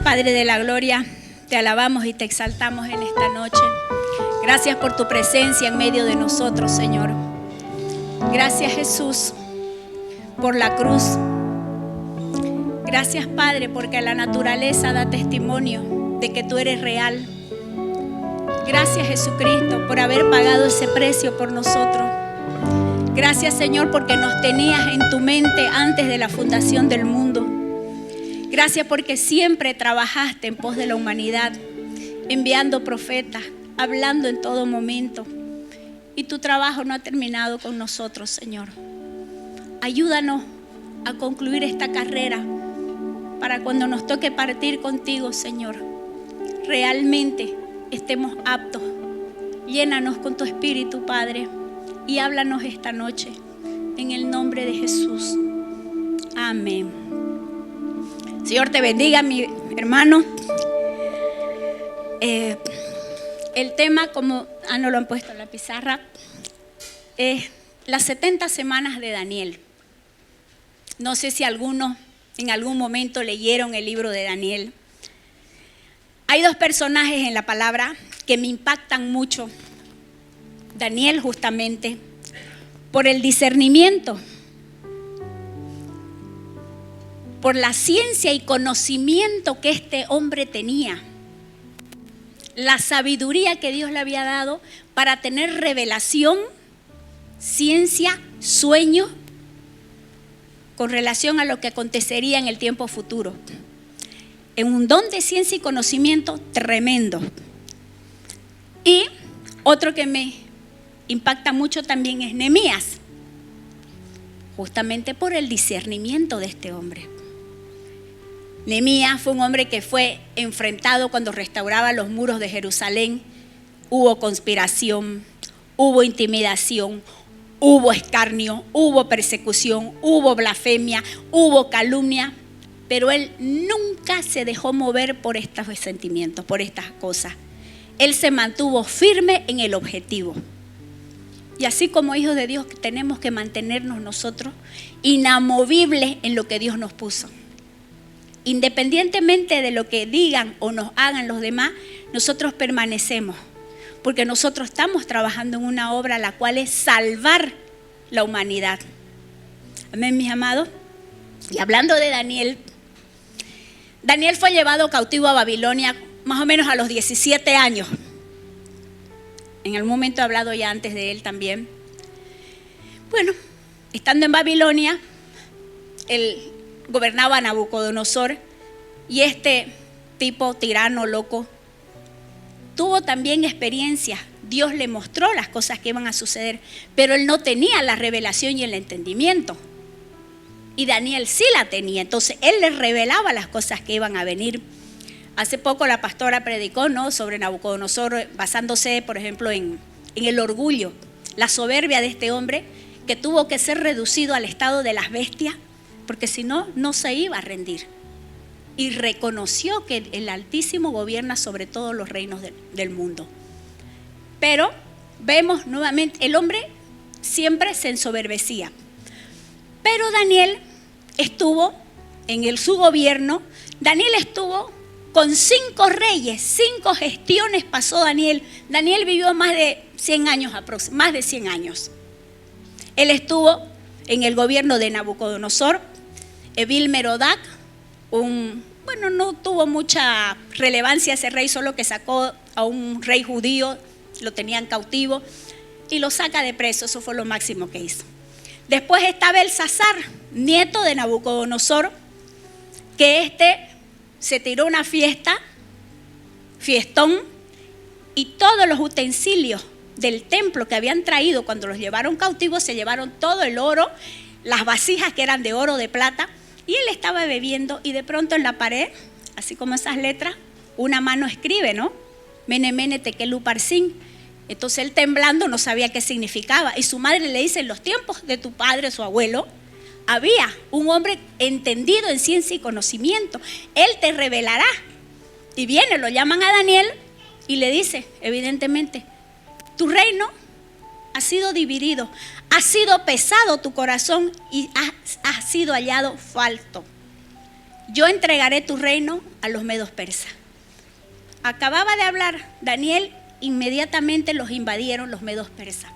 Padre de la gloria, te alabamos y te exaltamos en esta noche. Gracias por tu presencia en medio de nosotros, Señor. Gracias, Jesús, por la cruz. Gracias, Padre, porque la naturaleza da testimonio de que tú eres real. Gracias, Jesucristo, por haber pagado ese precio por nosotros. Gracias, Señor, porque nos tenías en tu mente antes de la fundación del mundo. Gracias porque siempre trabajaste en pos de la humanidad, enviando profetas, hablando en todo momento. Y tu trabajo no ha terminado con nosotros, Señor. Ayúdanos a concluir esta carrera para cuando nos toque partir contigo, Señor, realmente estemos aptos. Llénanos con tu Espíritu, Padre, y háblanos esta noche, en el nombre de Jesús. Amén. Señor te bendiga, mi hermano. El tema, como no lo han puesto en la pizarra, es las 70 semanas de Daniel. No sé si algunos en algún momento leyeron el libro de Daniel. Hay dos personajes en la palabra que me impactan mucho. Daniel, justamente, por el discernimiento, por la ciencia y conocimiento que este hombre tenía, la sabiduría que Dios le había dado para tener revelación, ciencia, sueño, con relación a lo que acontecería en el tiempo futuro. En un don de ciencia y conocimiento tremendo. Y otro que me impacta mucho también es Nehemías, justamente por el discernimiento de este hombre. Nehemías fue un hombre que fue enfrentado cuando restauraba los muros de Jerusalén. Hubo conspiración, hubo intimidación, hubo escarnio, hubo persecución, hubo blasfemia, hubo calumnia, pero él nunca se dejó mover por estos sentimientos, por estas cosas. Él se mantuvo firme en el objetivo. Y así como hijos de Dios tenemos que mantenernos nosotros inamovibles en lo que Dios nos puso. Independientemente de lo que digan o nos hagan los demás, nosotros permanecemos. Porque nosotros estamos trabajando en una obra la cual es salvar la humanidad. Amén, mis amados. Y hablando de Daniel, Daniel fue llevado cautivo a Babilonia más o menos a los 17 años. En algún momento he hablado ya antes de él también. Bueno, estando en Babilonia, él gobernaba Nabucodonosor y este tipo tirano, loco, tuvo también experiencias. Dios le mostró las cosas que iban a suceder, pero él no tenía la revelación y el entendimiento. Y Daniel sí la tenía, entonces él le revelaba las cosas que iban a venir. Hace poco la pastora predicó, ¿no?, sobre Nabucodonosor, basándose, por ejemplo, en el orgullo, la soberbia de este hombre, que tuvo que ser reducido al estado de las bestias, porque si no, no se iba a rendir. Y reconoció que el Altísimo gobierna sobre todos los reinos del mundo. Pero vemos nuevamente, el hombre siempre se ensoberbecía. Pero Daniel estuvo en su gobierno, Daniel estuvo con 5 reyes, 5 gestiones pasó Daniel. Daniel vivió más de 100 años, más de 100 años. Él estuvo en el gobierno de Nabucodonosor, Evil-Merodach, no tuvo mucha relevancia ese rey, solo que sacó a un rey judío, lo tenían cautivo y lo saca de preso, eso fue lo máximo que hizo. Después está Belsasar, nieto de Nabucodonosor, que se tiró una fiestón, y todos los utensilios del templo que habían traído cuando los llevaron cautivos, se llevaron todo el oro, las vasijas que eran de oro, de plata, y él estaba bebiendo y de pronto en la pared, así como esas letras, una mano escribe, ¿no? Mene, mene, tekel, uparsin. Entonces él temblando no sabía qué significaba, y su madre le dice: en los tiempos de tu padre, su abuelo, había un hombre entendido en ciencia y conocimiento, él te revelará. Y viene, lo llaman a Daniel y le dice, evidentemente, tu reino ha sido dividido, ha sido pesado tu corazón y ha sido hallado falto. yo entregaré tu reino a los medos persas. Acababa de hablar Daniel, inmediatamente los invadieron los medos persas.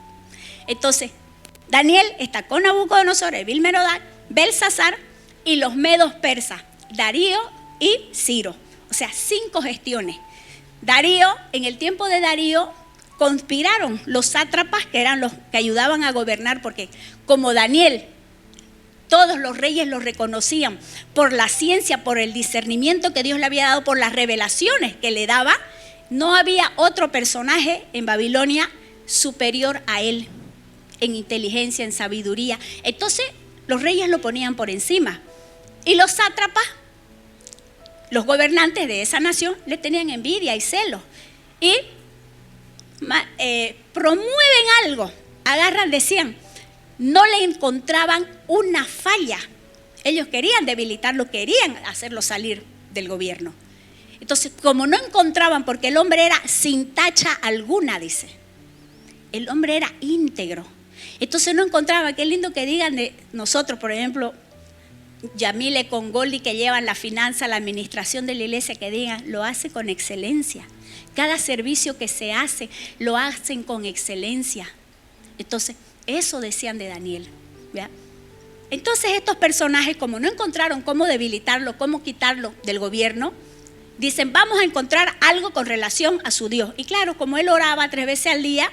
Entonces, Daniel está con Nabucodonosor, Evil-Merodach, Belsasar y los medos persas, Darío y Ciro. O sea, 5 gestiones. Darío, en el tiempo de Darío, conspiraron los sátrapas, que eran los que ayudaban a gobernar, porque como Daniel, todos los reyes lo reconocían por la ciencia, por el discernimiento que Dios le había dado, por las revelaciones que le daba. No había otro personaje en Babilonia superior a él en inteligencia, en sabiduría. Entonces los reyes lo ponían por encima. Y los sátrapas, los gobernantes de esa nación, le tenían envidia y celos. Y promueven algo, agarran, decían, no le encontraban una falla. Ellos querían debilitarlo, querían hacerlo salir del gobierno. Entonces, como no encontraban, porque el hombre era sin tacha alguna, dice. El hombre era íntegro. Entonces no encontraban. Qué lindo que digan de nosotros, por ejemplo, Yamile con Goldi, que llevan la finanza, la administración de la iglesia, que digan, lo hace con excelencia. Cada servicio que se hace, lo hacen con excelencia. Entonces, eso decían de Daniel, ¿verdad? Entonces estos personajes, como no encontraron cómo debilitarlo, cómo quitarlo del gobierno, dicen, vamos a encontrar algo con relación a su Dios. Y claro, como él oraba 3 veces al día,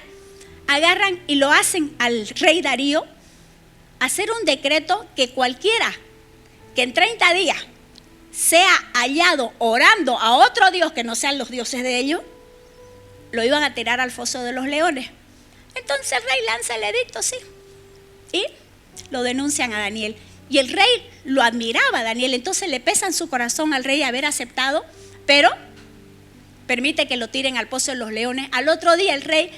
agarran y lo hacen al rey Darío, hacer un decreto que cualquiera que en 30 días sea hallado orando a otro Dios que no sean los dioses de ellos, lo iban a tirar al foso de los leones. Entonces el rey lanza el edicto, sí, y lo denuncian a Daniel. Y el rey lo admiraba a Daniel, entonces le pesa en su corazón al rey haber aceptado, pero permite que lo tiren al pozo de los leones. Al otro día el rey,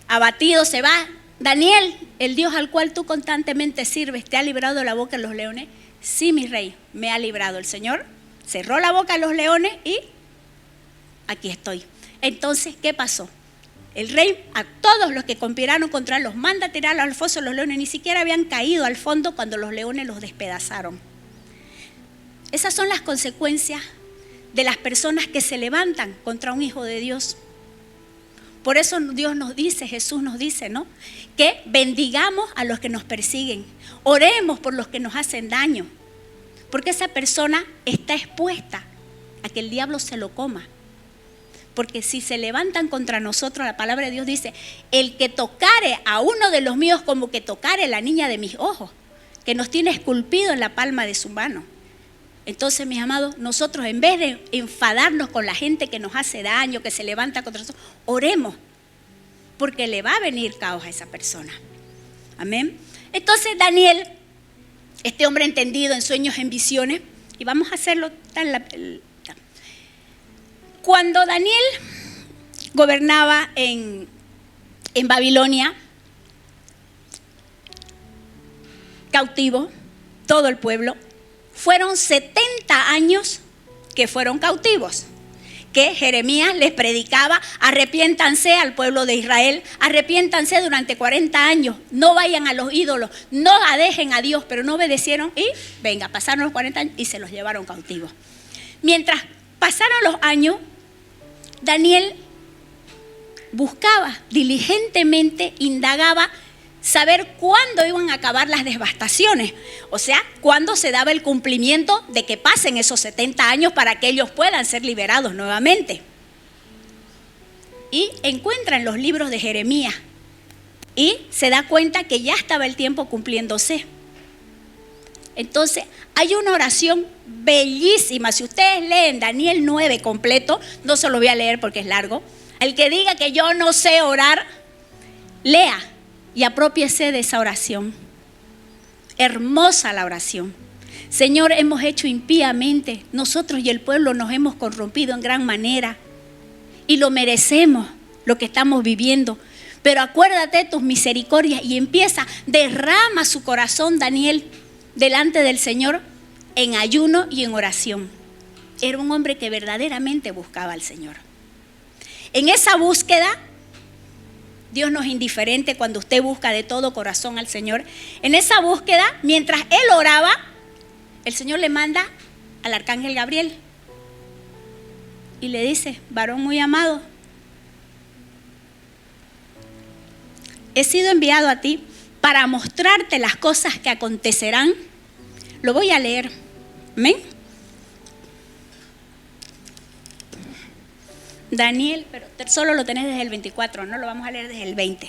abatido, se va. Daniel, el Dios al cual tú constantemente sirves, ¿te ha librado de la boca de los leones? Sí, mi rey, me ha librado. El Señor cerró la boca a los leones y aquí estoy. Entonces, ¿qué pasó? El rey a todos los que conspiraron contra él los manda a tirar al foso de los leones. Ni siquiera habían caído al fondo cuando los leones los despedazaron. Esas son las consecuencias de las personas que se levantan contra un hijo de Dios. Por eso Dios nos dice, Jesús nos dice, ¿no?, que bendigamos a los que nos persiguen, oremos por los que nos hacen daño, porque esa persona está expuesta a que el diablo se lo coma. Porque si se levantan contra nosotros, la palabra de Dios dice, el que tocare a uno de los míos como que tocare la niña de mis ojos, que nos tiene esculpido en la palma de su mano. Entonces, mis amados, nosotros en vez de enfadarnos con la gente que nos hace daño, que se levanta contra nosotros, oremos, porque le va a venir caos a esa persona. Amén. Entonces Daniel, este hombre entendido en sueños, en visiones, y vamos a hacerlo cuando Daniel gobernaba en Babilonia, cautivo, todo el pueblo, fueron 70 años que fueron cautivos, que Jeremías les predicaba, arrepiéntanse al pueblo de Israel, arrepiéntanse durante 40 años, no vayan a los ídolos, no dejen a Dios, pero no obedecieron y venga, pasaron los 40 años y se los llevaron cautivos. Mientras pasaron los años, Daniel buscaba diligentemente, indagaba, saber cuándo iban a acabar las devastaciones, o sea, cuándo se daba el cumplimiento de que pasen esos 70 años para que ellos puedan ser liberados nuevamente. Y encuentra en los libros de Jeremías y se da cuenta que ya estaba el tiempo cumpliéndose. Entonces, hay una oración bellísima. Si ustedes leen Daniel 9 completo, no se lo voy a leer porque es largo. El que diga que yo no sé orar, lea y apropiese de esa oración. Hermosa la oración. Señor, hemos hecho impíamente. Nosotros y el pueblo nos hemos corrompido en gran manera. Y lo merecemos, lo que estamos viviendo. Pero acuérdate de tus misericordias y empieza, derrama su corazón, Daniel, delante del Señor en ayuno y en oración. Era un hombre que verdaderamente buscaba al Señor. En esa búsqueda, Dios no es indiferente cuando usted busca de todo corazón al Señor. En esa búsqueda, mientras él oraba, el Señor le manda al arcángel Gabriel y le dice: varón muy amado, he sido enviado a ti para mostrarte las cosas que acontecerán. Lo voy a leer. Amén. Daniel, pero solo lo tenés desde el 24, no lo vamos a leer desde el 20.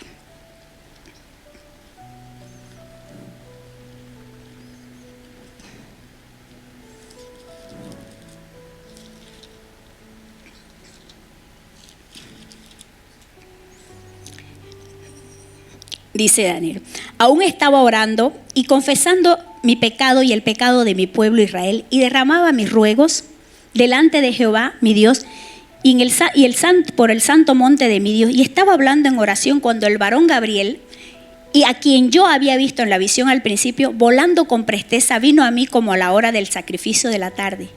Dice Daniel: aún estaba orando y confesando mi pecado y el pecado de mi pueblo Israel, y derramaba mis ruegos delante de Jehová, mi Dios, por el santo monte de mi Dios, y estaba hablando en oración cuando el varón Gabriel, y a quien yo había visto en la visión al principio, volando con presteza, vino a mí como a la hora del sacrificio de la tarde,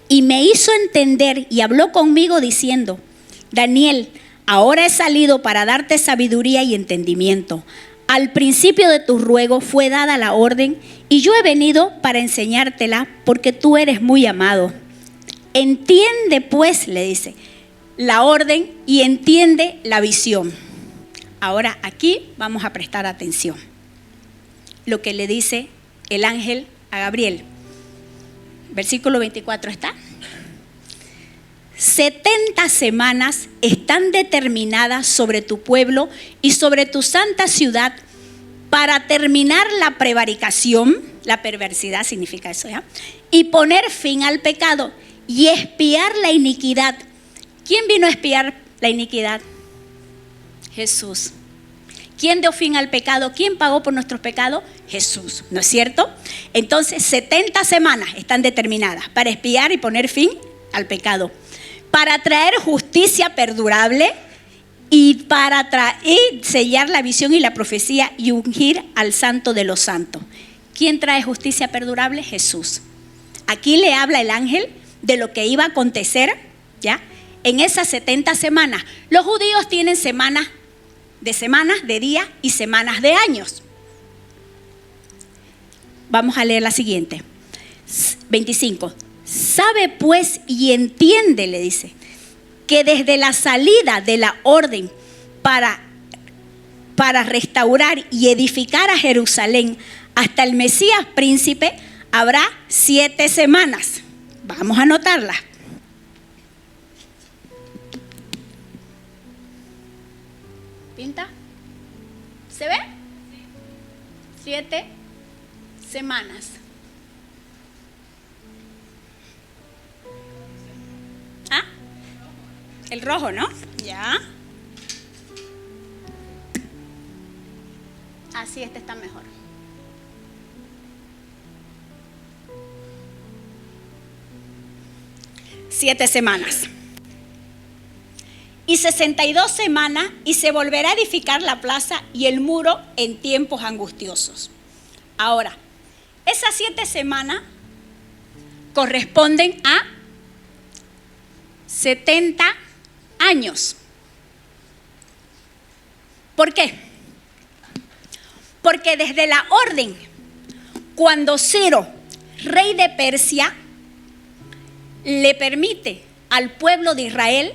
y me hizo entender y habló conmigo diciendo: Daniel, ahora he salido para darte sabiduría y entendimiento. Al principio de tu ruego fue dada la orden, y yo he venido para enseñártela, porque tú eres muy amado. Entiende pues, le dice, la orden y entiende la visión. Ahora aquí vamos a prestar atención. Lo que le dice el ángel a Gabriel. Versículo 24 está. 70 semanas están determinadas sobre tu pueblo y sobre tu santa ciudad para terminar la prevaricación, la perversidad significa eso, ¿ya? Y poner fin al pecado y expiar la iniquidad. ¿Quién vino a expiar la iniquidad? Jesús. ¿Quién dio fin al pecado? ¿Quién pagó por nuestros pecados? Jesús, ¿no es cierto? Entonces 70 semanas están determinadas para expiar y poner fin al pecado, para traer justicia perdurable y para sellar la visión y la profecía y ungir al santo de los santos. ¿Quién trae justicia perdurable? Jesús. Aquí le habla el ángel de lo que iba a acontecer, ¿ya? En esas 70 semanas. Los judíos tienen semanas, de días y semanas de años. Vamos a leer la siguiente. 25. Sabe pues y entiende, le dice, que desde la salida de la orden para restaurar y edificar a Jerusalén hasta el Mesías príncipe habrá 7 semanas. Vamos a anotarlas. ¿Pinta? ¿Se ve? 7 semanas. ¿Ah? El rojo, ¿no? Ya. Así este está mejor. Siete semanas. Y 62 semanas y se volverá a edificar la plaza y el muro en tiempos angustiosos. Ahora, esas 7 semanas corresponden a 70 años. ¿Por qué? Porque desde la orden, cuando Ciro, rey de Persia, le permite al pueblo de Israel,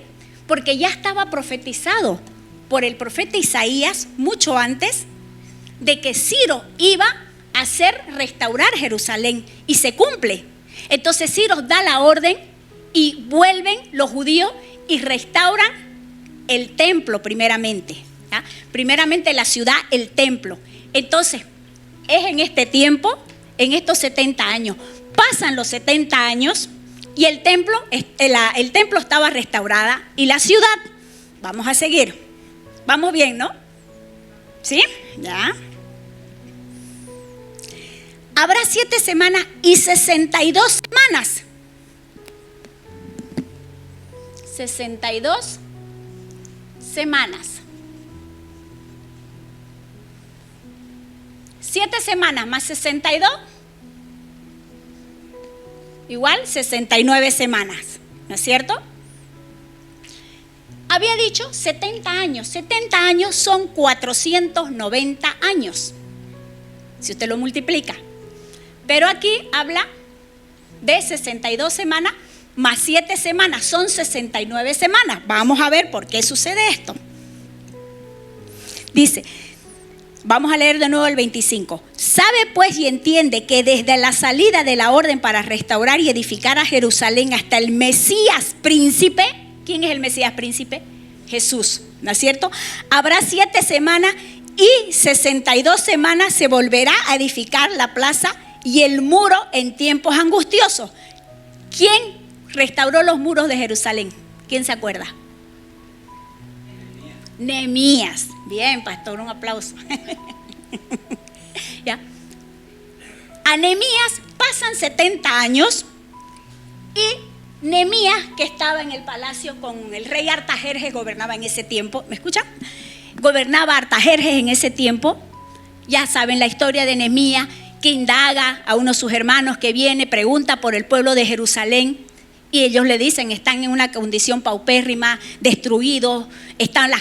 porque ya estaba profetizado por el profeta Isaías mucho antes, de que Ciro iba a hacer restaurar Jerusalén, y se cumple. Entonces Ciro da la orden y vuelven los judíos y restauran el templo primeramente, ¿ya? Primeramente la ciudad, el templo. Entonces es en este tiempo, en estos 70 años, pasan los 70 años y el templo estaba restaurada y la ciudad. Vamos a seguir. Vamos bien, ¿no? ¿Sí? Ya. Habrá 7 semanas y 62 semanas. 62 semanas. 7 semanas más 62. Igual 69 semanas, ¿no es cierto? Había dicho 70 años. 70 años son 490 años, si usted lo multiplica. Pero aquí habla de 62 semanas más 7 semanas, son 69 semanas. Vamos a ver por qué sucede esto. Dice, vamos a leer de nuevo el 25. Sabe pues y entiende que desde la salida de la orden para restaurar y edificar a Jerusalén hasta el Mesías príncipe, ¿quién es el Mesías príncipe? Jesús, ¿no es cierto? Habrá 7 semanas y 62 semanas se volverá a edificar la plaza y el muro en tiempos angustiosos. ¿Quién restauró los muros de Jerusalén? ¿Quién se acuerda? Nehemías. Bien, pastor, un aplauso. ¿Ya? A Nehemías pasan 70 años y Nehemías, que estaba en el palacio con el rey Artajerjes, gobernaba en ese tiempo. ¿Me escuchan? Gobernaba Artajerjes en ese tiempo. Ya saben la historia de Nehemías, que indaga a uno de sus hermanos que viene, pregunta por el pueblo de Jerusalén. Y ellos le dicen, están en una condición paupérrima, destruidos, están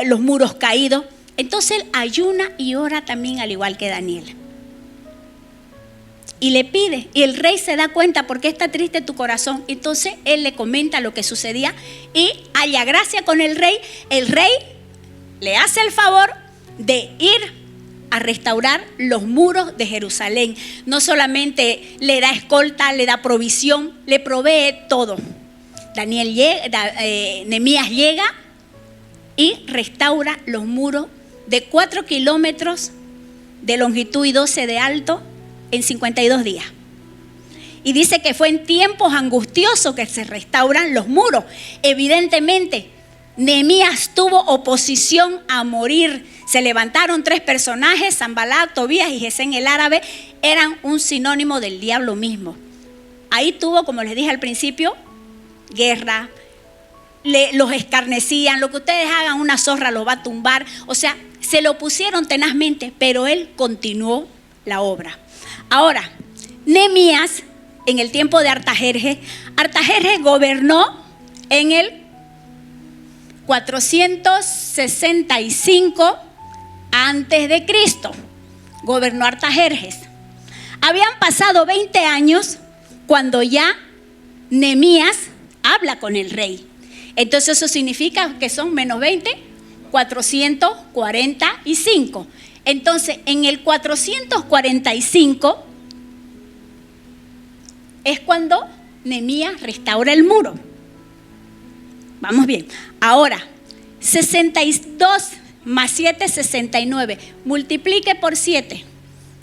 los muros caídos. Entonces él ayuna y ora también, al igual que Daniel. Y le pide, y el rey se da cuenta, ¿por qué está triste tu corazón? Entonces él le comenta lo que sucedía y halla gracia con el rey. El rey le hace el favor de ir a restaurar los muros de Jerusalén. No solamente le da escolta, le da provisión, le provee todo. Nehemías llega y restaura los muros de 4 kilómetros de longitud y 12 de alto en 52 días. Y dice que fue en tiempos angustiosos que se restauran los muros. Evidentemente, Nehemías tuvo oposición a morir. Se levantaron 3 personajes, Sanbalat, Tobías y Gesén el árabe, eran un sinónimo del diablo mismo. Ahí tuvo, como les dije al principio, guerra, los escarnecían, lo que ustedes hagan, una zorra los va a tumbar. O sea, se lo pusieron tenazmente, pero él continuó la obra. Ahora, Nehemías, en el tiempo de Artajerjes gobernó en el 465 antes de Cristo. Gobernó Artajerjes. Habían pasado 20 años cuando ya Nehemías habla con el rey. Entonces eso significa que son menos 20, 445. Entonces en el 445 es cuando Nehemías restaura el muro. Vamos bien. Ahora, 62 más 7, 69. Multiplique por 7.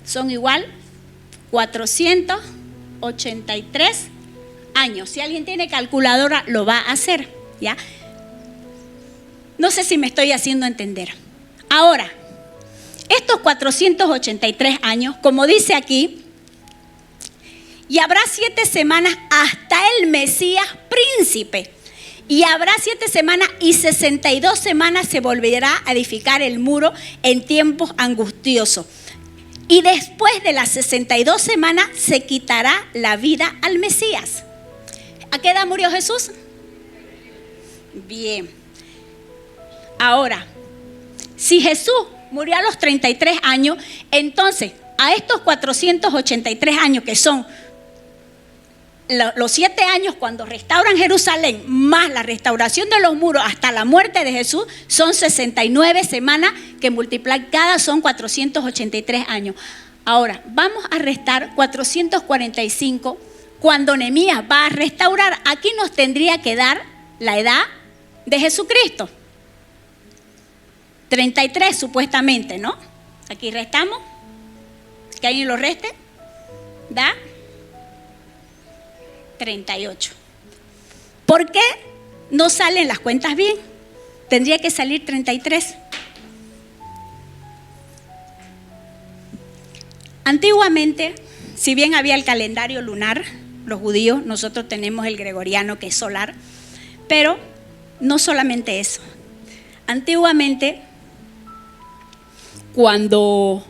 Son igual 483 años. Si alguien tiene calculadora, lo va a hacer, ¿ya? No sé si me estoy haciendo entender. Ahora, estos 483 años, como dice aquí, y habrá 7 semanas hasta el Mesías príncipe. Y habrá 7 semanas y 62 semanas se volverá a edificar el muro en tiempos angustiosos. Y después de las 62 semanas se quitará la vida al Mesías. ¿A qué edad murió Jesús? Bien. Ahora, si Jesús murió a los 33 años, entonces a estos 483 años que son los 7 años cuando restauran Jerusalén, más la restauración de los muros hasta la muerte de Jesús, son 69 semanas que multiplicadas son 483 años. Ahora, vamos a restar 445 cuando Nehemías va a restaurar. Aquí nos tendría que dar la edad de Jesucristo. 33 supuestamente, ¿no? Aquí restamos. Que alguien lo reste. Da 38. ¿Por qué no salen las cuentas bien? Tendría que salir 33. Antiguamente, si bien había el calendario lunar, los judíos, nosotros tenemos el gregoriano que es solar, pero no solamente eso. Antiguamente, cuando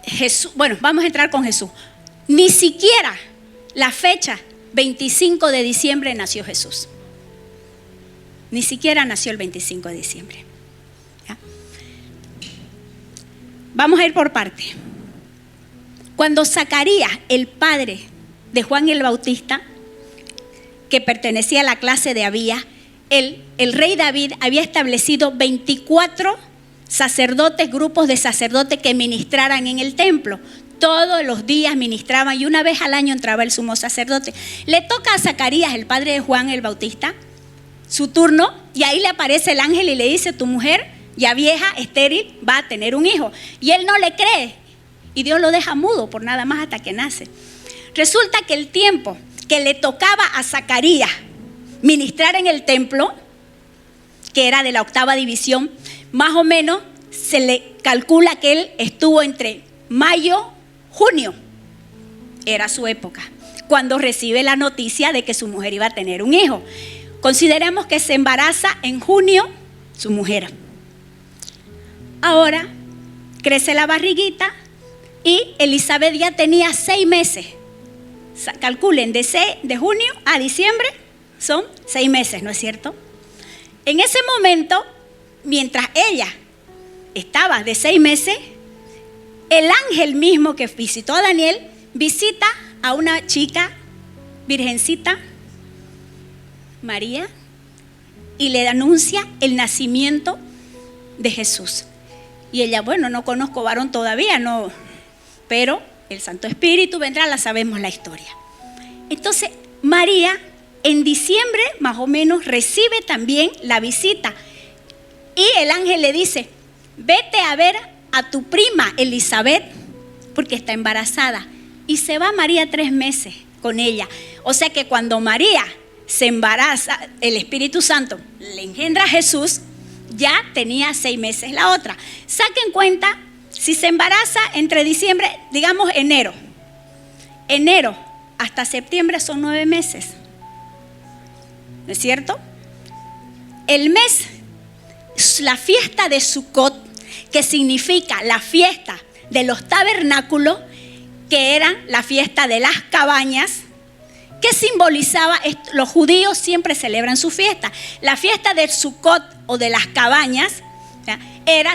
Jesús, bueno, vamos a entrar con Jesús. Ni siquiera la fecha 25 de diciembre nació Jesús. Ni siquiera nació el 25 de diciembre. ¿Ya? Vamos a ir por parte. Cuando Zacarías, el padre de Juan el Bautista, que pertenecía a la clase de Abías, el rey David había establecido 24 sacerdotes, grupos de sacerdotes que ministraran en el templo. Todos los días ministraban y una vez al año entraba el sumo sacerdote. Le toca a Zacarías, el padre de Juan el Bautista, su turno, y ahí le aparece el ángel y le dice: tu mujer, ya vieja, estéril, va a tener un hijo. Y él no le cree y Dios lo deja mudo por nada más hasta que nace. Resulta que el tiempo que le tocaba a Zacarías ministrar en el templo, que era de la 8ª división, más o menos se le calcula que él estuvo entre mayo, junio, era su época, cuando recibe la noticia de que su mujer iba a tener un hijo. Consideremos que se embaraza en junio su mujer. Ahora crece la barriguita y Elizabeth ya tenía 6 meses. Calculen, de junio a diciembre son 6 meses, ¿no es cierto? En ese momento, mientras ella estaba de 6 meses, el ángel mismo que visitó a Daniel visita a una chica virgencita, María, y le anuncia el nacimiento de Jesús. Y ella, bueno, no conozco varón todavía, no, pero el Santo Espíritu vendrá, la sabemos la historia. Entonces, María en diciembre más o menos recibe también la visita y el ángel le dice: vete a ver a tu prima Elizabeth porque está embarazada. Y se va María 3 meses con ella. O sea que cuando María se embaraza, el Espíritu Santo le engendra a Jesús, ya tenía 6 meses la otra. Saquen cuenta, si se embaraza entre diciembre, digamos enero hasta septiembre son 9 meses. ¿No es cierto? El mes, la fiesta de Sucot, que significa la fiesta de los tabernáculos, que era la fiesta de las cabañas, que simbolizaba, los judíos siempre celebran su fiesta. La fiesta del Sucot o de las cabañas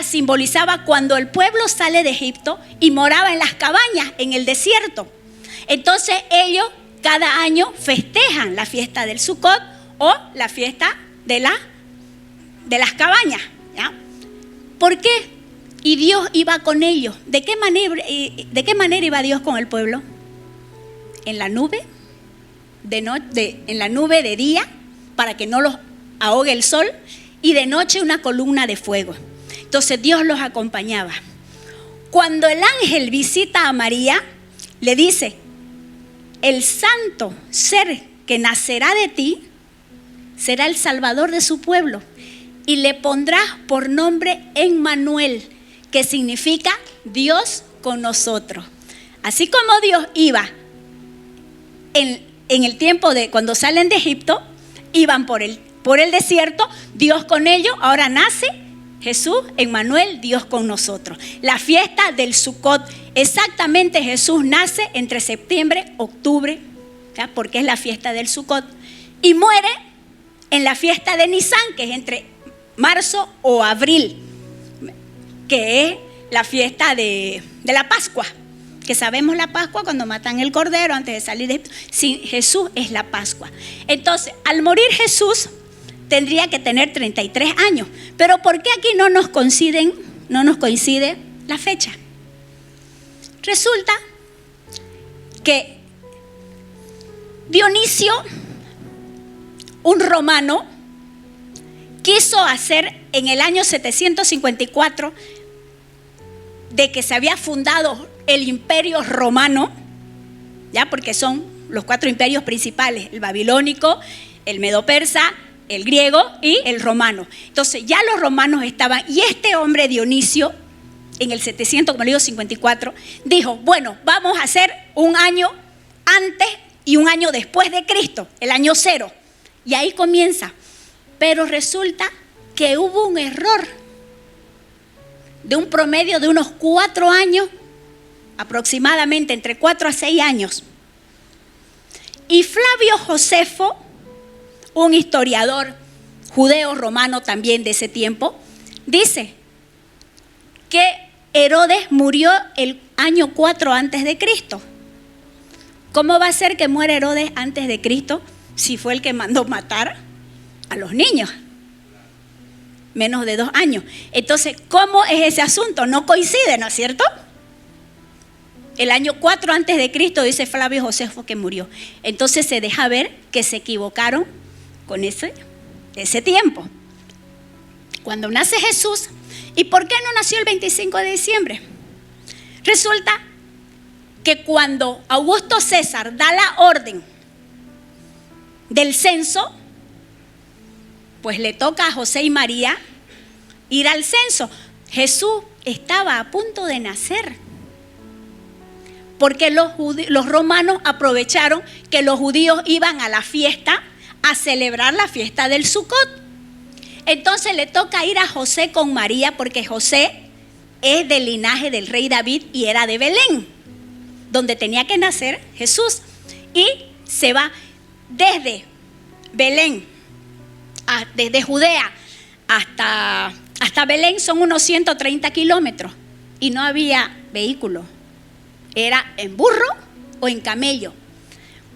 simbolizaba cuando el pueblo sale de Egipto y moraba en las cabañas, en el desierto. Entonces ellos cada año festejan la fiesta del Sucot o la fiesta de las cabañas, ¿ya? ¿Por qué? Y Dios iba con ellos. ¿De qué manera iba Dios con el pueblo? En la nube, en la nube de día, para que no los ahogue el sol, y de noche una columna de fuego. Entonces Dios los acompañaba. Cuando el ángel visita a María, le dice: el santo ser que nacerá de ti será el salvador de su pueblo y le pondrás por nombre Emmanuel, que significa Dios con nosotros. Así como Dios iba en el tiempo de cuando salen de Egipto, iban por el desierto, Dios con ellos, ahora nace Jesús, Emmanuel, Dios con nosotros. La fiesta del Sucot, exactamente Jesús nace entre septiembre y octubre, ¿ya? Porque es la fiesta del Sucot, y muere en la fiesta de Nisan, que es entre marzo o abril, que es la fiesta de la Pascua, que sabemos la Pascua cuando matan el cordero antes de salir de Egipto. Sí, Jesús es la Pascua. Entonces, al morir Jesús, tendría que tener 33 años. Pero ¿por qué aquí no nos coincide la fecha? Resulta que Dionisio, un romano, quiso hacer en el año 754, de que se había fundado el imperio romano, ya, porque son los 4 imperios principales: el babilónico, el medo-persa, el griego y el romano. Entonces ya los romanos estaban, y este hombre Dionisio, en el 754, dijo: bueno, vamos a hacer un año antes y un año después de Cristo, el año 0. Y ahí comienza. Pero resulta que hubo un error de un promedio de unos 4 años, aproximadamente entre 4 a 6 años. Y Flavio Josefo, un historiador judeo romano también de ese tiempo, dice que Herodes murió el año 4 antes de Cristo. ¿Cómo va a ser que muera Herodes antes de Cristo si fue el que mandó matar a los niños? Menos de 2 años. Entonces, ¿cómo es ese asunto? No coincide, ¿no es cierto? El año 4 antes de Cristo, dice Flavio Josefo, que murió. Entonces se deja ver que se equivocaron con ese tiempo. Cuando nace Jesús, ¿y por qué no nació el 25 de diciembre? Resulta que cuando Augusto César da la orden del censo, pues le toca a José y María ir al censo. Jesús estaba a punto de nacer, porque los romanos aprovecharon que los judíos iban a la fiesta, a celebrar la fiesta del Sucot. Entonces le toca ir a José con María, porque José es del linaje del rey David y era de Belén, donde tenía que nacer Jesús. Y se va desde Belén, desde Judea hasta Belén, son unos 130 kilómetros, y no había vehículo. Era en burro o en camello.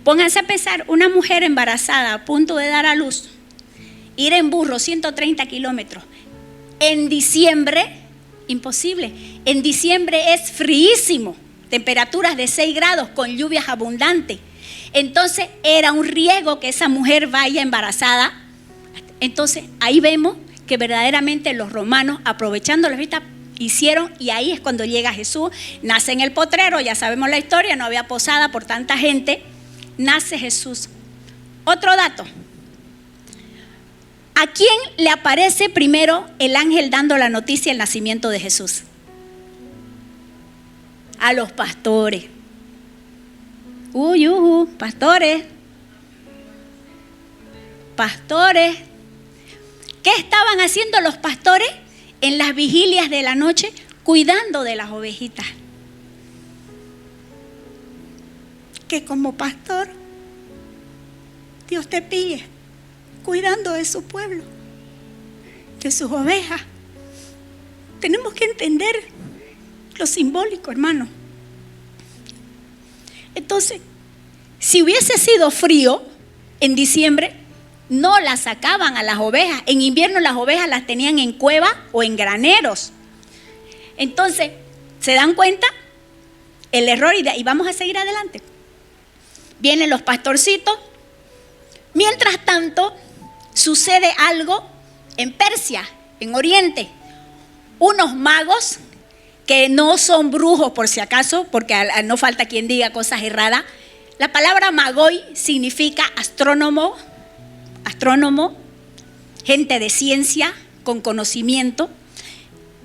Pónganse a pensar, una mujer embarazada a punto de dar a luz, ir en burro 130 kilómetros. En diciembre, imposible. En diciembre es fríísimo, temperaturas de 6 grados con lluvias abundantes. Entonces era un riesgo que esa mujer vaya embarazada. Entonces ahí vemos que verdaderamente los romanos, aprovechando la fiesta, hicieron, y ahí es cuando llega Jesús. Nace en el potrero, ya sabemos la historia, no había posada por tanta gente. Nace Jesús. Otro dato. ¿A quién le aparece primero el ángel dando la noticia del nacimiento de Jesús? A los pastores. Pastores. Pastores. ¿Qué estaban haciendo los pastores en las vigilias de la noche? Cuidando de las ovejitas. Que como pastor, Dios te pide cuidando de su pueblo, de sus ovejas. Tenemos que entender lo simbólico, hermano. Entonces, si hubiese sido frío en diciembre, no las sacaban a las ovejas. En invierno las ovejas las tenían en cueva o en graneros. Entonces, ¿se dan cuenta? El error, y vamos a seguir adelante. Vienen los pastorcitos. Mientras tanto, sucede algo en Persia, en Oriente. Unos magos, que no son brujos por si acaso, porque no falta quien diga cosas erradas. La palabra magoi significa astrónomo, gente de ciencia, con conocimiento.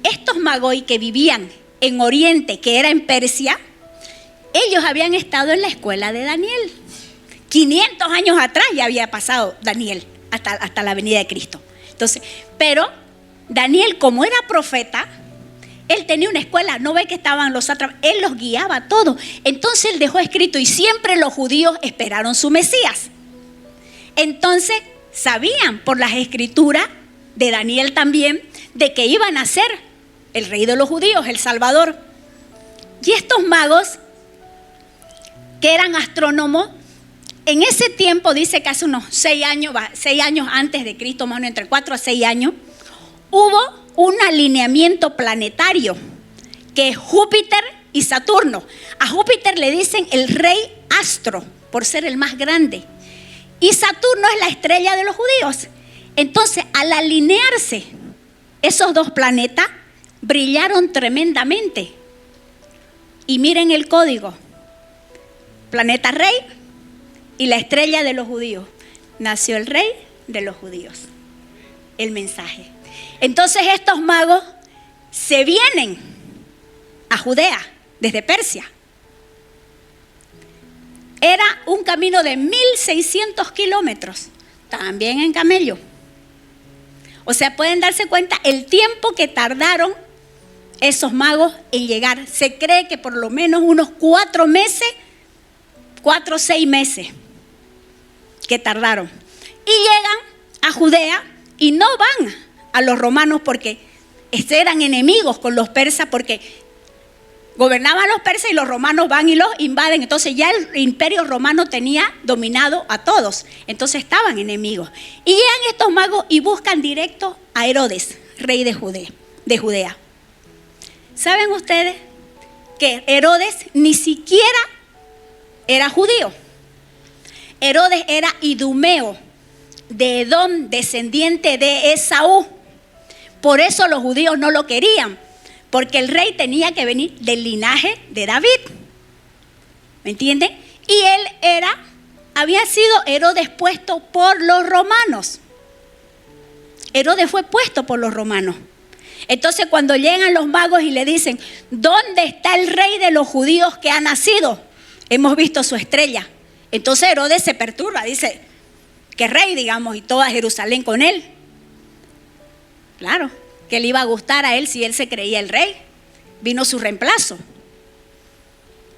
Estos magoi que vivían en Oriente, que era en Persia, ellos habían estado en la escuela de Daniel. 500 años atrás ya había pasado Daniel hasta la venida de Cristo. Entonces, pero Daniel, como era profeta, él tenía una escuela. No ve que estaban los sátrapas, él los guiaba todo. Entonces él dejó escrito, y siempre los judíos esperaron su Mesías. Entonces sabían por las escrituras de Daniel también de que iban a ser el rey de los judíos, el Salvador. Y estos magos, que eran astrónomos, en ese tiempo, dice que hace unos 6 años antes de Cristo, más o menos entre 4 a 6 años, hubo un alineamiento planetario, que es Júpiter y Saturno. A Júpiter le dicen el rey astro, por ser el más grande. Y Saturno es la estrella de los judíos. Entonces, al alinearse esos dos planetas, brillaron tremendamente. Y miren el código. Planeta rey y la estrella de los judíos. Nació el rey de los judíos. El mensaje. Entonces estos magos se vienen a Judea desde Persia. Era un camino de 1600 kilómetros, también en camello. O sea, pueden darse cuenta el tiempo que tardaron esos magos en llegar. Se cree que por lo menos unos 4 meses, 4 o 6 meses que tardaron. Y llegan a Judea y no van a los romanos, porque eran enemigos con los persas, porque Gobernaban los persas y los romanos van y los invaden. Entonces ya el imperio romano tenía dominado a todos. Entonces estaban enemigos. Y llegan estos magos y buscan directo a Herodes, rey de Judea. ¿Saben ustedes que Herodes ni siquiera era judío? Herodes era idumeo, de Edom, descendiente de Esaú. Por eso los judíos no lo querían, porque el rey tenía que venir del linaje de David. ¿Me entienden? Y él había sido Herodes puesto por los romanos. Herodes fue puesto por los romanos. Entonces cuando llegan los magos y le dicen, ¿dónde está el rey de los judíos que ha nacido? Hemos visto su estrella. Entonces Herodes se perturba, dice, ¿qué rey, digamos? Y toda Jerusalén con él. Claro, que le iba a gustar a él si él se creía el rey. Vino su reemplazo.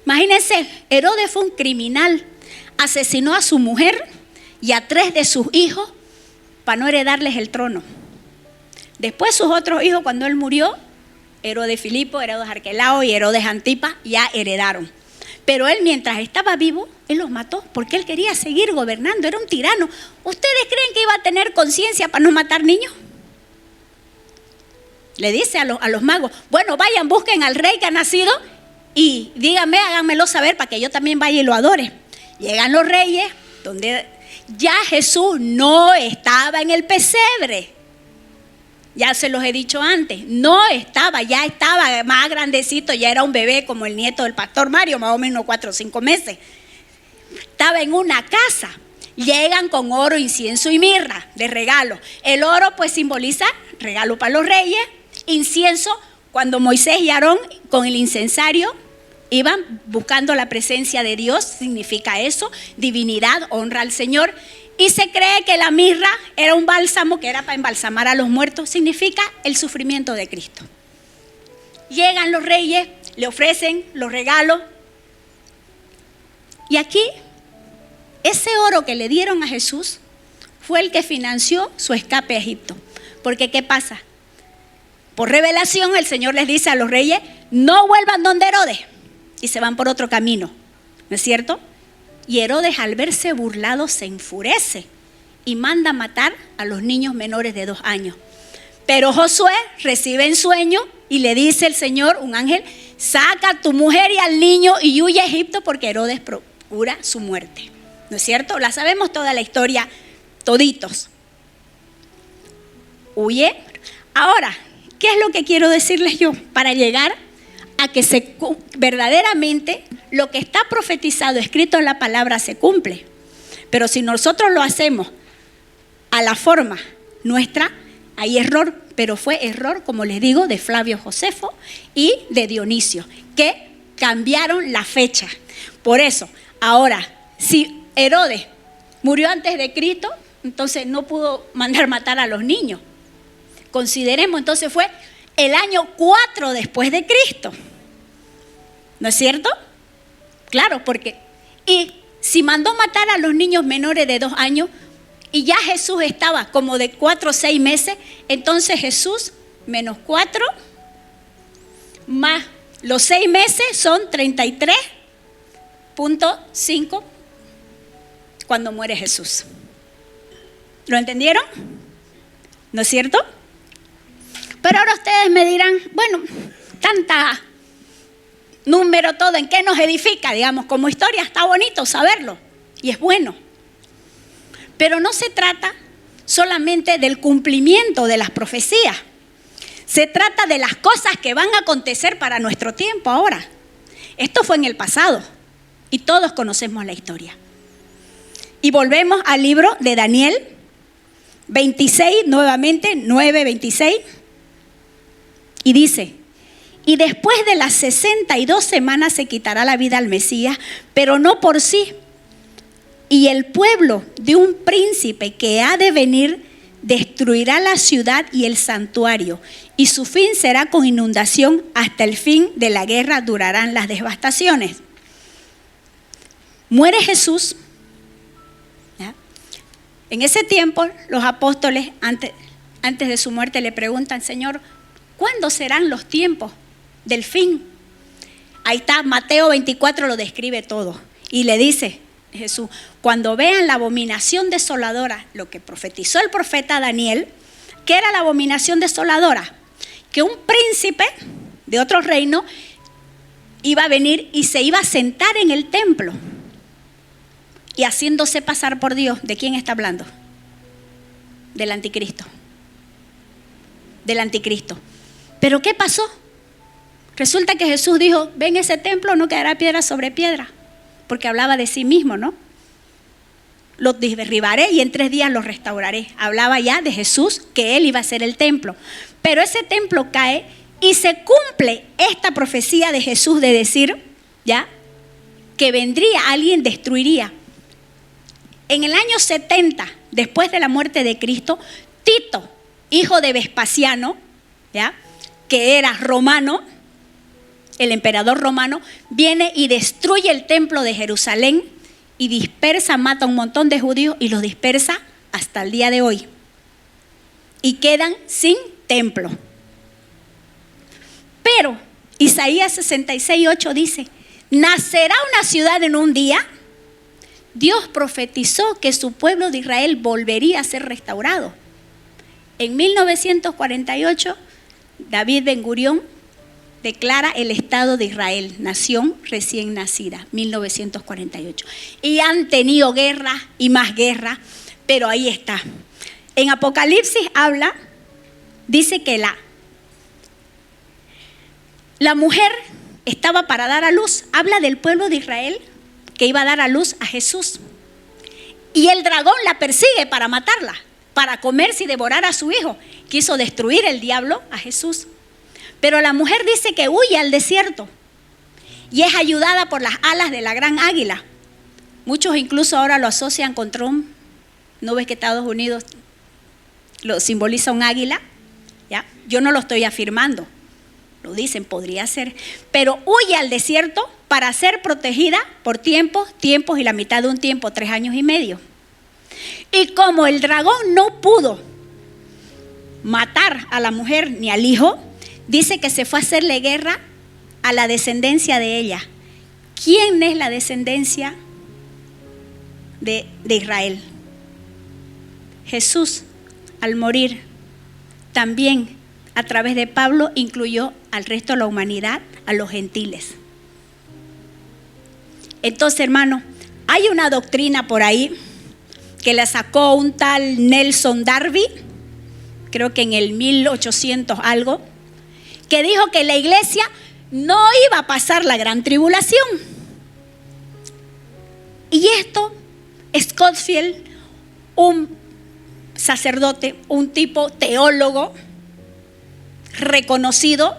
Imagínense, Herodes fue un criminal. Asesinó a su mujer y a 3 de sus hijos para no heredarles el trono. Después sus otros hijos, cuando él murió, Herodes Filipo, Herodes Arquelao y Herodes Antipas, ya heredaron. Pero él, mientras estaba vivo, él los mató porque él quería seguir gobernando, era un tirano. ¿Ustedes creen que iba a tener conciencia para no matar niños? Le dice a los magos, bueno, vayan, busquen al rey que ha nacido y díganme, háganmelo saber para que yo también vaya y lo adore. Llegan los reyes, donde ya Jesús no estaba en el pesebre. Ya se los he dicho antes, no estaba, ya estaba más grandecito, ya era un bebé como el nieto del pastor Mario, más o menos 4 o 5 meses. Estaba en una casa, llegan con oro, incienso y mirra de regalo. El oro pues simboliza regalo para los reyes, incienso, cuando Moisés y Aarón con el incensario iban buscando la presencia de Dios, significa eso, divinidad, honra al Señor. Y se cree que la mirra era un bálsamo que era para embalsamar a los muertos, significa el sufrimiento de Cristo. Llegan los reyes, le ofrecen los regalos. Y aquí, ese oro que le dieron a Jesús fue el que financió su escape a Egipto. Porque ¿qué pasa? Por revelación el Señor les dice a los reyes, no vuelvan donde Herodes. Y se van por otro camino, ¿no es cierto? Y Herodes, al verse burlado, se enfurece y manda matar a los niños menores de 2 años. Pero Josué recibe en sueño y le dice el Señor, un ángel, saca a tu mujer y al niño y huye a Egipto porque Herodes procura su muerte. ¿No es cierto? La sabemos toda la historia, toditos. Huye. Ahora, ¿qué es lo que quiero decirles yo? Para llegar a que verdaderamente lo que está profetizado, escrito en la palabra, se cumple. Pero si nosotros lo hacemos a la forma nuestra, hay error. Pero fue error, como les digo, de Flavio Josefo y de Dionisio, que cambiaron la fecha. Por eso, ahora, si Herodes murió antes de Cristo, entonces no pudo mandar matar a los niños. Consideremos, entonces fue el año 4 después de Cristo. ¿No es cierto? Claro, porque, y si mandó matar a los niños menores de 2 años y ya Jesús estaba como de 4 o 6 meses, entonces Jesús menos 4 más los 6 meses son 33.5 cuando muere Jesús. ¿Lo entendieron? ¿No es cierto? Pero ahora ustedes me dirán, bueno, tanta número todo, ¿en qué nos edifica? Digamos, como historia está bonito saberlo y es bueno. Pero no se trata solamente del cumplimiento de las profecías. Se trata de las cosas que van a acontecer para nuestro tiempo ahora. Esto fue en el pasado y todos conocemos la historia. Y volvemos al libro de Daniel 26, nuevamente, 9:26. Y dice, y después de las 62 semanas se quitará la vida al Mesías, pero no por sí. Y el pueblo de un príncipe que ha de venir destruirá la ciudad y el santuario, y su fin será con inundación. Hasta el fin de la guerra durarán las devastaciones. Muere Jesús. ¿Ya? En ese tiempo los apóstoles antes de su muerte le preguntan, Señor, ¿cuándo serán los tiempos del fin? Ahí está, Mateo 24 lo describe todo. Y le dice Jesús, cuando vean la abominación desoladora, lo que profetizó el profeta Daniel, ¿qué era la abominación desoladora? Que un príncipe de otro reino iba a venir y se iba a sentar en el templo y haciéndose pasar por Dios. ¿De quién está hablando? Del anticristo. Del anticristo. ¿Pero qué pasó? Resulta que Jesús dijo, ven, ese templo no quedará piedra sobre piedra, porque hablaba de sí mismo, ¿no? Los derribaré y en 3 días los restauraré. Hablaba ya de Jesús, que él iba a ser el templo. Pero ese templo cae y se cumple esta profecía de Jesús de decir, ya, que vendría alguien, destruiría. En el año 70, después de la muerte de Cristo, Tito, hijo de Vespasiano, ya, que era romano, el emperador romano, viene y destruye el templo de Jerusalén y dispersa, mata a un montón de judíos y los dispersa hasta el día de hoy. Y quedan sin templo. Pero Isaías 66:8 dice, nacerá una ciudad en un día. Dios profetizó que su pueblo de Israel volvería a ser restaurado. En 1948, David Ben-Gurión declara el Estado de Israel, nación recién nacida, 1948. Y han tenido guerra y más guerra, pero ahí está. En Apocalipsis habla, dice que la mujer estaba para dar a luz, habla del pueblo de Israel que iba a dar a luz a Jesús. Y el dragón la persigue para matarla, para comerse y devorar a su hijo. Quiso destruir el diablo a Jesús. Pero la mujer dice que huye al desierto y es ayudada por las alas de la gran águila. Muchos incluso ahora lo asocian con Trump. ¿No ves que Estados Unidos lo simboliza un águila? ¿Ya? Yo no lo estoy afirmando, lo dicen, podría ser. Pero huye al desierto para ser protegida por tiempos y la mitad de un tiempo, 3 años y medio. Y como el dragón no pudo matar a la mujer ni al hijo, dice que se fue a hacerle guerra a la descendencia de ella. ¿Quién es la descendencia de Israel? Jesús, al morir, también a través de Pablo incluyó al resto de la humanidad, a los gentiles. Entonces, hermano, hay una doctrina por ahí que la sacó un tal Nelson Darby, creo que en el 1800 algo, que dijo que la iglesia no iba a pasar la gran tribulación. Y esto, Scofield, un sacerdote, un tipo teólogo reconocido,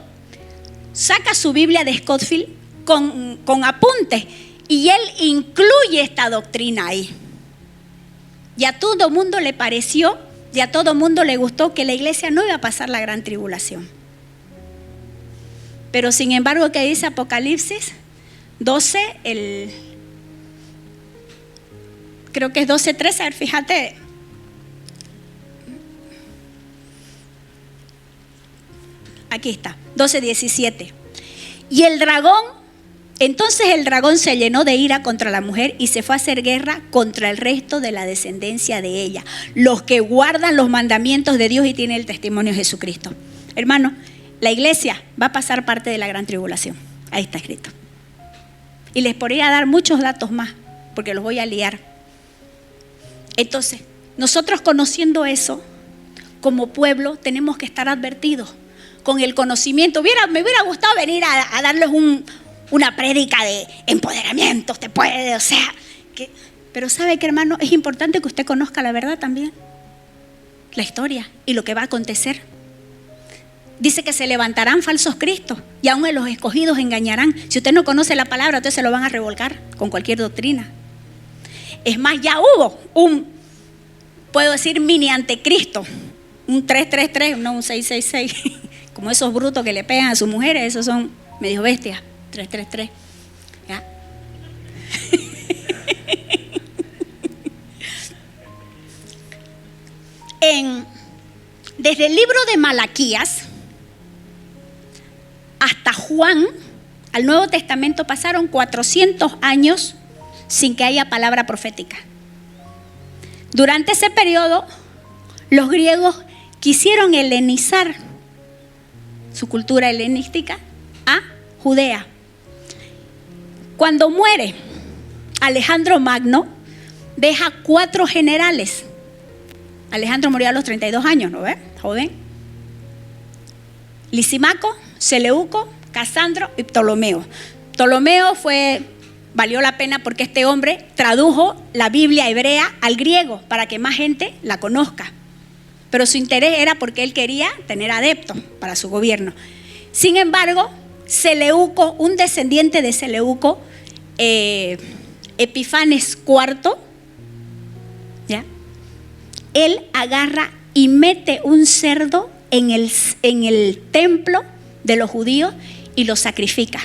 saca su Biblia de Scofield con apuntes y él incluye esta doctrina ahí. Y a todo mundo le pareció y a todo mundo le gustó que la iglesia no iba a pasar la gran tribulación. Pero sin embargo, ¿qué dice Apocalipsis 12? Creo que es 12:13, a ver, fíjate. Aquí está, 12:17. Y entonces el dragón se llenó de ira contra la mujer y se fue a hacer guerra contra el resto de la descendencia de ella, los que guardan los mandamientos de Dios y tienen el testimonio de Jesucristo. Hermano, la iglesia va a pasar parte de la gran tribulación. Ahí está escrito. Y les podría dar muchos datos más, porque los voy a liar. Entonces, nosotros conociendo eso, como pueblo, tenemos que estar advertidos con el conocimiento. Me hubiera gustado venir a darles una prédica de empoderamiento, usted puede, o sea. Pero ¿sabe qué, hermano? Es importante que usted conozca la verdad también, la historia y lo que va a acontecer. Dice que se levantarán falsos cristos y aún en los escogidos engañarán. Si usted no conoce la palabra, entonces se lo van a revolcar con cualquier doctrina. Es más, ya hubo puedo decir, mini anticristo, un 333, no un 666, como esos brutos que le pegan a sus mujeres, esos son medio bestias, 333. ¿Ya? Desde el libro de Malaquías hasta Juan, al Nuevo Testamento pasaron 400 años sin que haya palabra profética. Durante ese periodo, los griegos quisieron helenizar su cultura helenística a Judea. Cuando muere Alejandro Magno, deja 4 generales. Alejandro murió a los 32 años, ¿no ves? Joven. Lisimaco, Seleuco, Casandro y Ptolomeo. Ptolomeo valió la pena porque este hombre tradujo la Biblia hebrea al griego para que más gente la conozca. Pero su interés era porque él quería tener adeptos para su gobierno. Sin embargo, Seleuco, un descendiente de Seleuco, Epifanes IV, ¿ya? Él agarra y mete un cerdo en el templo de los judíos y lo sacrifica.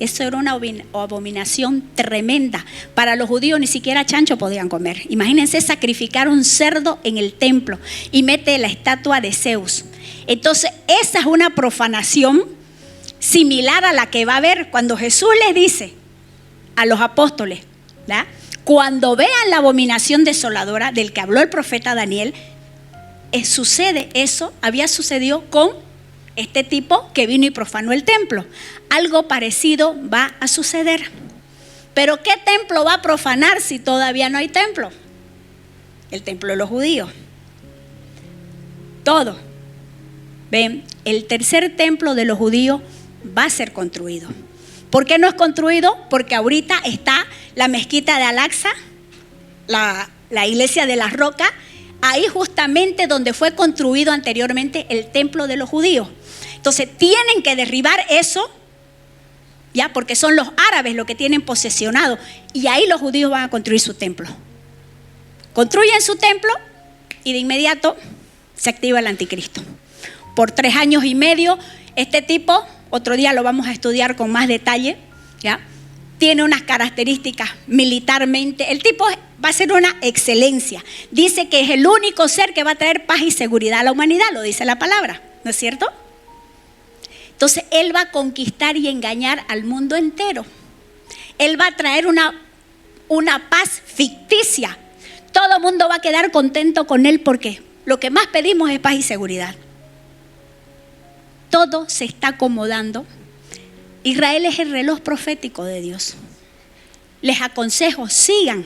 Eso era una abominación tremenda. Para los judíos ni siquiera chancho podían comer. Imagínense sacrificar un cerdo en el templo y mete la estatua de Zeus. Entonces esa es una profanación similar a la que va a haber cuando Jesús les dice a los apóstoles, ¿verdad? Cuando vean la abominación desoladora del que habló el profeta Daniel, sucede eso, había sucedido con este tipo que vino y profanó el templo. Algo parecido va a suceder. Pero ¿qué templo va a profanar si todavía no hay templo? El templo de los judíos. Todo. Ven, el tercer templo de los judíos va a ser construido. ¿Por qué no es construido? Porque ahorita está la mezquita de Al-Aqsa, la iglesia de las rocas, ahí justamente donde fue construido anteriormente el templo de los judíos. Entonces tienen que derribar eso, ya, porque son los árabes los que tienen posesionado, y ahí los judíos van a construir su templo. Construyen su templo y de inmediato se activa el anticristo. Por 3 años y medio, este tipo, otro día lo vamos a estudiar con más detalle, ¿ya? Tiene unas características militarmente. El tipo va a ser una excelencia. Dice que es el único ser que va a traer paz y seguridad a la humanidad, lo dice la palabra, ¿no es cierto? Entonces él va a conquistar y engañar al mundo entero. Él va a traer una paz ficticia. Todo el mundo va a quedar contento con él porque lo que más pedimos es paz y seguridad. Todo se está acomodando. Israel es el reloj profético de Dios. Les aconsejo, sigan,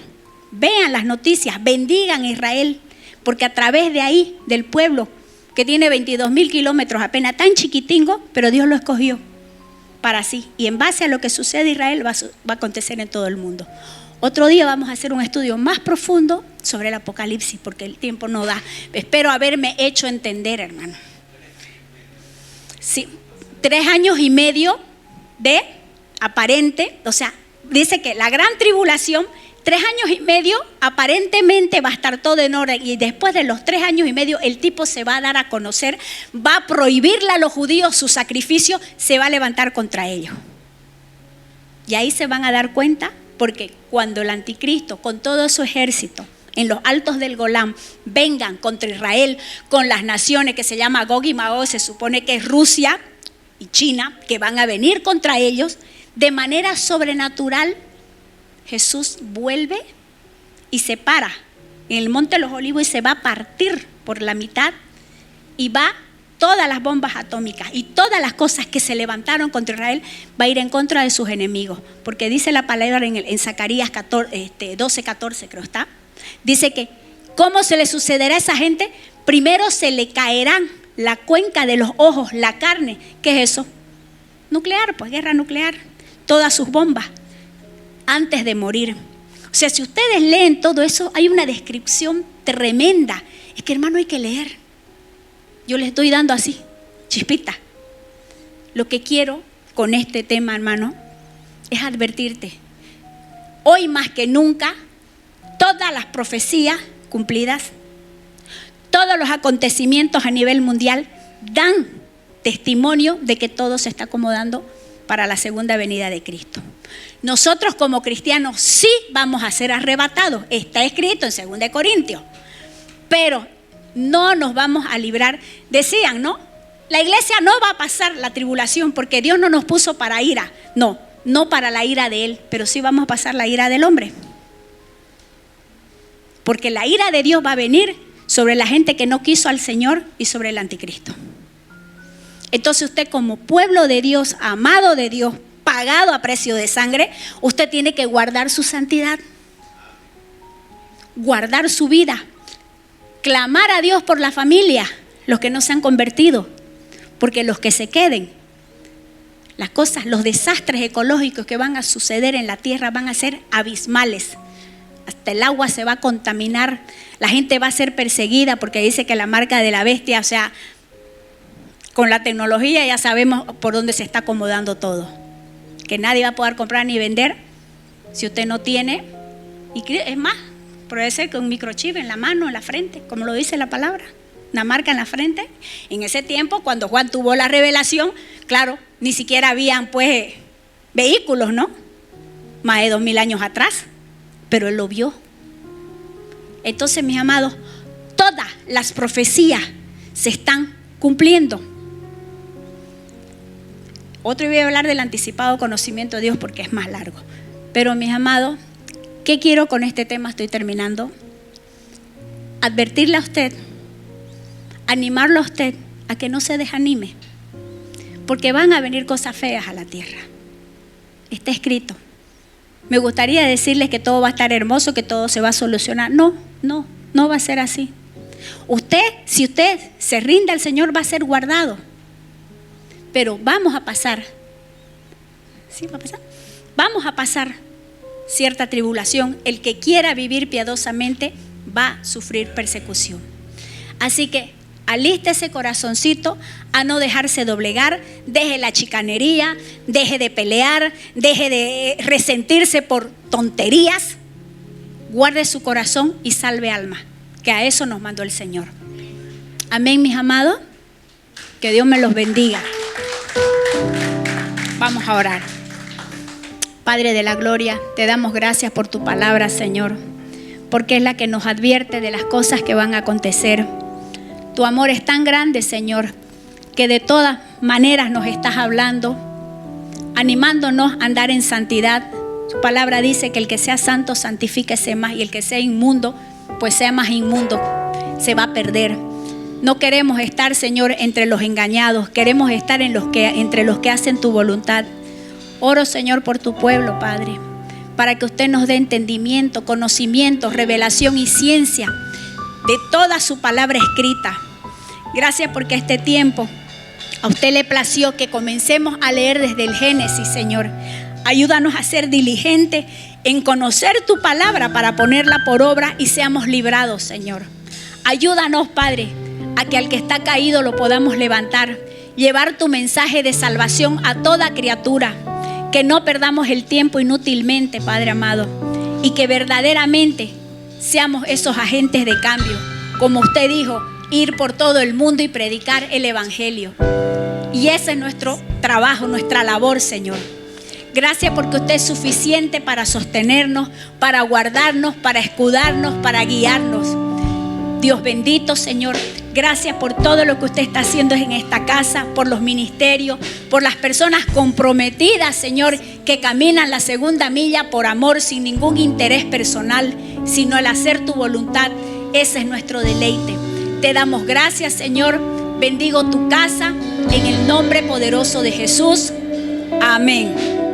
vean las noticias, bendigan a Israel, porque a través de ahí, del pueblo que tiene 22,000 kilómetros, apenas tan chiquitingo, pero Dios lo escogió para sí. Y en base a lo que sucede en Israel va a acontecer en todo el mundo. Otro día vamos a hacer un estudio más profundo sobre el Apocalipsis, porque el tiempo no da. Espero haberme hecho entender, hermano. Sí, 3 años y medio de aparente, o sea, dice que la gran tribulación, 3 años y medio, aparentemente va a estar todo en orden, y después de los 3 años y medio el tipo se va a dar a conocer, va a prohibirle a los judíos su sacrificio, se va a levantar contra ellos. Y ahí se van a dar cuenta, porque cuando el anticristo con todo su ejército en los altos del Golán vengan contra Israel con las naciones que se llama Gog y Magog, se supone que es Rusia y China, que van a venir contra ellos, de manera sobrenatural Jesús vuelve y se para en el monte de los Olivos y se va a partir por la mitad, y va todas las bombas atómicas y todas las cosas que se levantaron contra Israel, va a ir en contra de sus enemigos, porque dice la palabra en Zacarías 12:14 creo está, dice que ¿cómo se le sucederá a esa gente? Primero se le caerán la cuenca de los ojos, la carne. ¿Qué es eso? Nuclear, pues guerra nuclear, todas sus bombas antes de morir. O sea, si ustedes leen todo eso, hay una descripción tremenda. Es que, hermano, hay que leer. Yo les estoy dando así, chispita. Lo que quiero con este tema, hermano, es advertirte. Hoy más que nunca, todas las profecías cumplidas, todos los acontecimientos a nivel mundial dan testimonio de que todo se está acomodando para la segunda venida de Cristo. Nosotros como cristianos sí vamos a ser arrebatados, está escrito en 2 Corintios, pero no nos vamos a librar. Decían, ¿no? La iglesia no va a pasar la tribulación porque Dios no nos puso para ira. No para la ira de Él, pero sí vamos a pasar la ira del hombre. Porque la ira de Dios va a venir sobre la gente que no quiso al Señor y sobre el anticristo. Entonces usted, como pueblo de Dios, amado de Dios, pagado a precio de sangre, usted tiene que guardar su santidad, guardar su vida, clamar a Dios por la familia, los que no se han convertido, porque los que se queden, las cosas, los desastres ecológicos que van a suceder en la tierra van a ser abismales. Hasta el agua se va a contaminar, la gente va a ser perseguida porque dice que la marca de la bestia, o sea, con la tecnología ya sabemos por dónde se está acomodando todo. Que nadie va a poder comprar ni vender si usted no tiene. Y es más, puede ser que un microchip en la mano, en la frente, como lo dice la palabra, una marca en la frente. En ese tiempo, cuando Juan tuvo la revelación, claro, ni siquiera habían pues vehículos, ¿no? Más de 2000 años atrás, pero él lo vio. Entonces, mis amados, todas las profecías se están cumpliendo. Otro voy a hablar del anticipado conocimiento de Dios porque es más largo. Pero mis amados, ¿qué quiero con este tema? Estoy terminando. Advertirle a usted, animarlo a usted a que no se desanime. Porque van a venir cosas feas a la tierra. Está escrito. Me gustaría decirles que todo va a estar hermoso, que todo se va a solucionar. No va a ser así. Usted, si usted se rinde al Señor, va a ser guardado. Pero vamos a pasar. ¿Sí va a pasar? Vamos a pasar cierta tribulación. El que quiera vivir piadosamente va a sufrir persecución. Así que aliste ese corazoncito a no dejarse doblegar, deje la chicanería, deje de pelear, deje de resentirse por tonterías, guarde su corazón y salve alma, que a eso nos mandó el Señor. Amén, mis amados, que Dios me los bendiga. Vamos a orar. Padre de la gloria, te damos gracias por tu palabra, Señor, porque es la que nos advierte de las cosas que van a acontecer. Tu amor es tan grande, Señor, que de todas maneras nos estás hablando, animándonos a andar en santidad. Tu palabra dice que el que sea santo, santifíquese más, y el que sea inmundo, pues sea más inmundo, se va a perder. No queremos estar, Señor, entre los engañados, queremos estar entre los que hacen tu voluntad. Oro, Señor, por tu pueblo, Padre, para que usted nos dé entendimiento, conocimiento, revelación y ciencia de toda su palabra escrita. Gracias porque este tiempo a usted le plació que comencemos a leer desde el Génesis, Señor. Ayúdanos a ser diligentes en conocer tu palabra para ponerla por obra y seamos librados, Señor. Ayúdanos, Padre, a que al que está caído lo podamos levantar, llevar tu mensaje de salvación a toda criatura, que no perdamos el tiempo inútilmente, Padre amado, y que verdaderamente seamos esos agentes de cambio, como usted dijo, ir por todo el mundo y predicar el evangelio. Y ese es nuestro trabajo, nuestra labor, Señor. Gracias porque usted es suficiente para sostenernos, para guardarnos, para escudarnos, para guiarnos. Dios bendito, Señor, gracias por todo lo que usted está haciendo en esta casa, por los ministerios, por las personas comprometidas, Señor, que caminan la segunda milla por amor, sin ningún interés personal, sino al hacer tu voluntad. Ese es nuestro deleite. Te damos gracias, Señor. Bendigo tu casa en el nombre poderoso de Jesús. Amén.